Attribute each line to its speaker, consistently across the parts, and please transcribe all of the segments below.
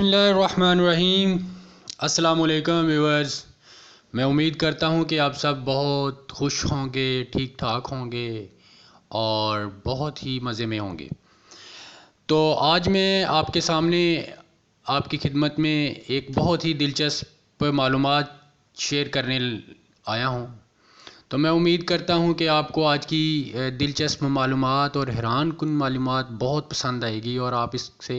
Speaker 1: बिस्मिल्लाहिर्रहमानिर्रहीम। अस्सलाम वालेकुम व्यूअर्स। मैं उम्मीद करता हूँ कि आप सब बहुत खुश होंगे, ठीक ठाक होंगे और बहुत ही मज़े में होंगे। तो आज मैं आपके सामने आपकी खिदमत में एक बहुत ही दिलचस्प मालूमात शेयर करने आया हूँ। तो मैं उम्मीद करता हूँ कि आपको आज की दिलचस्प मालूमात और हैरान कुन मालूमात बहुत पसंद आएगी और आप इससे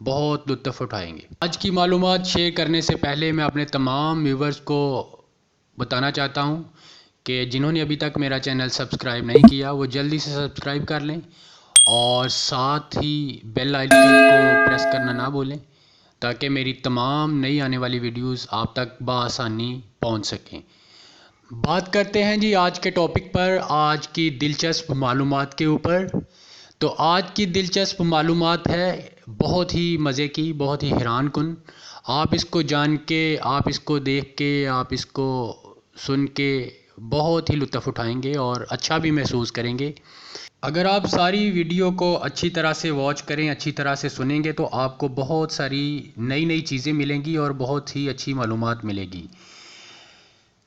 Speaker 1: बहुत लुत्फ़ उठाएंगे। आज की मालूमात शेयर करने से पहले मैं अपने तमाम व्यूवर्स को बताना चाहता हूँ कि जिन्होंने अभी तक मेरा चैनल सब्सक्राइब नहीं किया वो जल्दी से सब्सक्राइब कर लें और साथ ही बेल आइकन को प्रेस करना ना भूलें ताकि मेरी तमाम नई आने वाली वीडियोस आप तक बआसानी पहुँच सकें। बात करते हैं जी आज के टॉपिक पर, आज की दिलचस्प मालूमात के ऊपर। तो आज की दिलचस्प मालूमात है बहुत ही मज़े की, बहुत ही हैरान कुन। आप इसको जान के, आप इसको देख के, आप इसको सुन के बहुत ही लुत्फ़ उठाएंगे और अच्छा भी महसूस करेंगे। अगर आप सारी वीडियो को अच्छी तरह से वॉच करें, अच्छी तरह से सुनेंगे तो आपको बहुत सारी नई नई चीज़ें मिलेंगी और बहुत ही अच्छी मालूमात मिलेगी।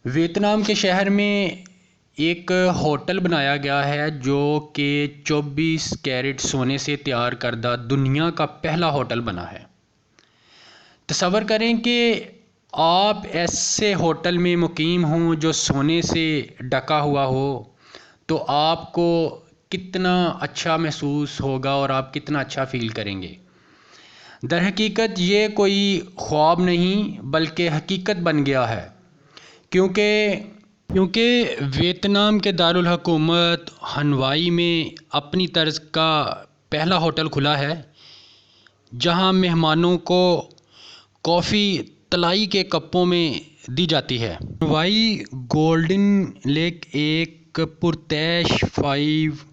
Speaker 1: वियतनाम के शहर में एक होटल बनाया गया है जो कि 24 कैरेट सोने से तैयार करदा दुनिया का पहला होटल बना है। तसव्वुर करें कि आप ऐसे होटल में मुकीम हों जो सोने से ढका हुआ हो, तो आपको कितना अच्छा महसूस होगा और आप कितना अच्छा फ़ील करेंगे। दरहकीकत ये कोई ख्वाब नहीं बल्कि हकीकत बन गया है, क्योंकि वियतनाम के दारुल हुकूमत हनोई में अपनी तर्ज का पहला होटल खुला है जहां मेहमानों को कॉफ़ी तलाई के कपों में दी जाती है। हनोई गोल्डन लेक एक पुरतैश 5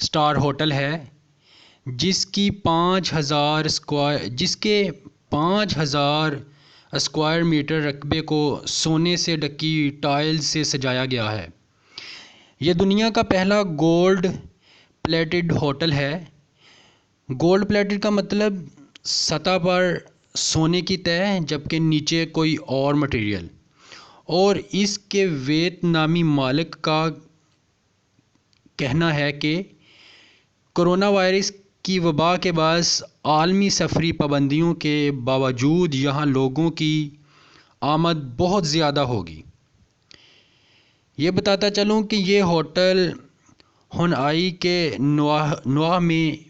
Speaker 1: स्टार होटल है जिसके 5000 स्क्वायर मीटर रकबे को सोने से ढकी टाइल्स से सजाया गया है। यह दुनिया का पहला गोल्ड प्लेटेड होटल है। गोल्ड प्लेटेड का मतलब सतह पर सोने की तह जबकि नीचे कोई और मटेरियल। और इसके वियतनामी मालिक का कहना है कि कोरोना वायरस की वबा के बायस आलमी सफरी पाबंदियों के बावजूद यहाँ लोगों की आमद बहुत ज़्यादा होगी। ये बताता चलूँ कि ये होटल हनोई के नुआह में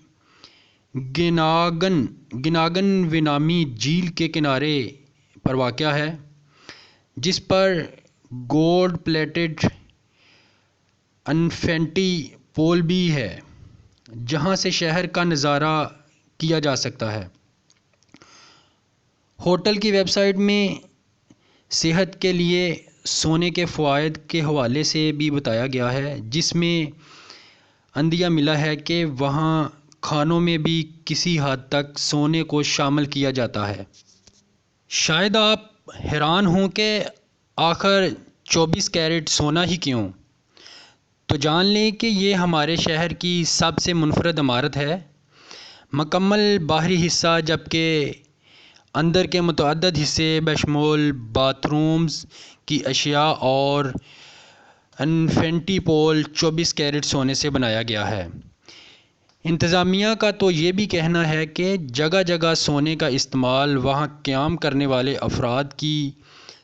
Speaker 1: गिनागन विनामी झील के किनारे पर वाक़या है जिस पर गोल्ड प्लेटेड इन्फिनिटी पूल भी है जहां से शहर का नज़ारा किया जा सकता है। होटल की वेबसाइट में सेहत के लिए सोने के फ़वाइद के हवाले से भी बताया गया है जिसमें अंदिया मिला है कि वहां खानों में भी किसी हद तक सोने को शामिल किया जाता है। शायद आप हैरान हों कि आखिर 24 कैरेट सोना ही क्यों? तो जान लें कि ये हमारे शहर की सबसे मुनफरद इमारत है। मुकम्मल बाहरी हिस्सा जबकि अंदर के मुतअद्दिद हिस्से बशमूल बाथरूम्स की अशिया और इन्फिनिटी पूल 24 कैरेट सोने से बनाया गया है। इंतज़ामिया का तो ये भी कहना है कि जगह जगह सोने का इस्तेमाल वहाँ क़याम करने वाले अफराद की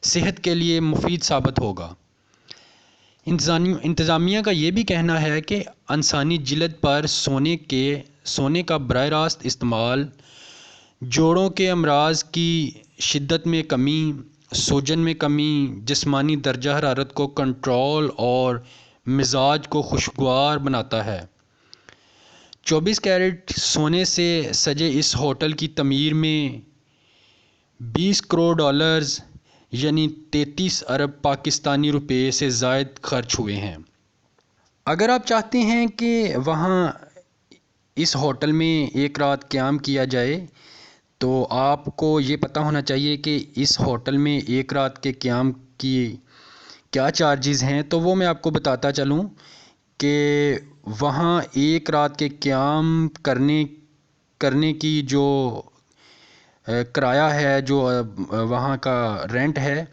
Speaker 1: सेहत के लिए मुफीद साबित होगा। इंतज़ामिया का ये भी कहना है कि इंसानी जिल्द पर सोने का बराह रास्त इस्तेमाल जोड़ों के अमराज की शिद्दत में कमी, सूजन में कमी, जिस्मानी दर्जा हरारत को कंट्रोल और मिजाज को खुशगवार बनाता है। 24 कैरेट सोने से सजे इस होटल की तमीर में 20 करोड़ डॉलर्स यानी 33 अरब पाकिस्तानी रुपए से ज़ायद खर्च हुए हैं। अगर आप चाहते हैं कि वहाँ इस होटल में एक रात क़याम किया जाए तो आपको ये पता होना चाहिए कि इस होटल में एक रात के क़याम की क्या चार्जेस हैं। तो वो मैं आपको बताता चलूँ कि वहाँ एक रात के क़याम करने की जो کرایہ ہے، جو وہاں کا رینٹ ہے،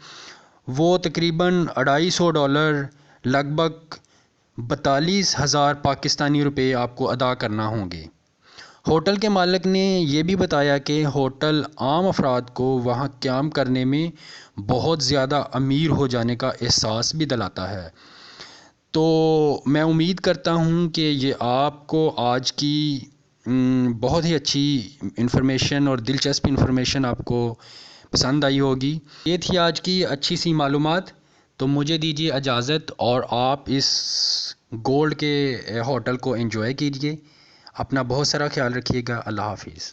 Speaker 1: وہ تقریباً $250، لگ بھگ 42,000 پاکستانی روپے آپ کو ادا کرنا ہوں گے۔ ہوٹل کے مالک نے یہ بھی بتایا کہ ہوٹل عام افراد کو وہاں قیام کرنے میں بہت زیادہ امیر ہو جانے کا احساس بھی دلاتا ہے۔ تو میں امید کرتا ہوں کہ یہ آپ کو آج کی بہت ہی اچھی انفارمیشن اور دلچسپ انفارمیشن آپ کو پسند آئی ہوگی۔ یہ تھی آج کی اچھی سی معلومات۔ تو مجھے دیجیے اجازت، اور آپ اس گولڈ کے ہوٹل کو انجوائے کیجیے۔ اپنا بہت سارا خیال رکھیے گا۔ اللہ حافظ۔